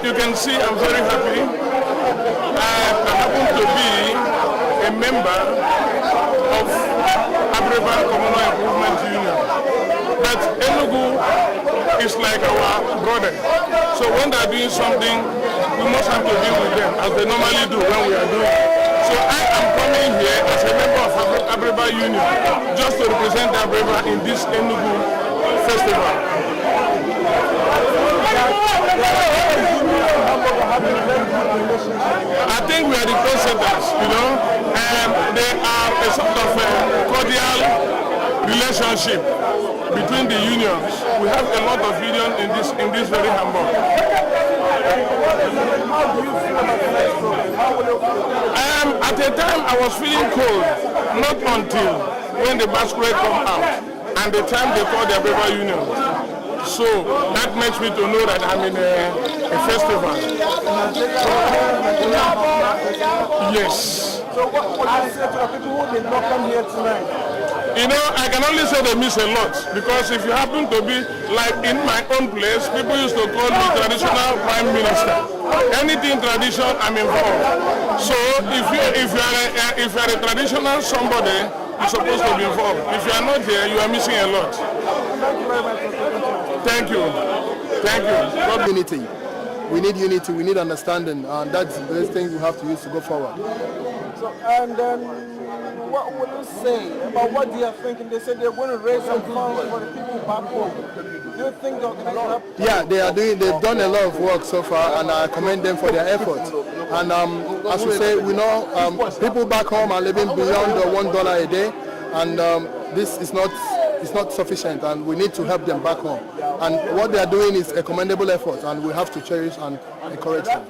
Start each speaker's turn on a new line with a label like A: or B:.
A: you can see, I'm very happy. I happen to be a member of Abreba Communal Improvement Union. But Enugu is like our brother. So when they're doing something, we must have to deal with them as they normally do when we are doing it. So I am coming here as a member of Abreba Union just to represent Abreba in this Enugu festival. I think we are the consultants, and they are a sort of cordial relationship between the unions. We have a lot of unions in this very Hamburg.
B: How do you feel about the next program?
A: At the time I was feeling cold, not until when the masquerade come out and the time they call the Abreba Union. So that makes me to know that I'm in a festival. Yes.
B: So what do you say to the people who did not come here tonight?
A: I can only say they miss a lot, because if you happen to be like in my own place, people used to call me traditional prime minister. Anything tradition, I'm involved. So if you are a traditional somebody, you're supposed to be involved. If you are not here, you are missing a lot. Thank you. Thank you.
C: Unity. We need unity. We need understanding, and that's the things we have to use to go forward.
B: So, and then, what will you say about what they are thinking? They said they're going to raise some funds for the people back home. Do you think they're going to help?
C: Yeah, they've done a lot of work so far, and I commend them for their efforts. And as we say, we know people back home are living beyond the $1 a day, and this is not sufficient, and we need to help them back home. And what they are doing is a commendable effort, and we have to cherish and encourage them.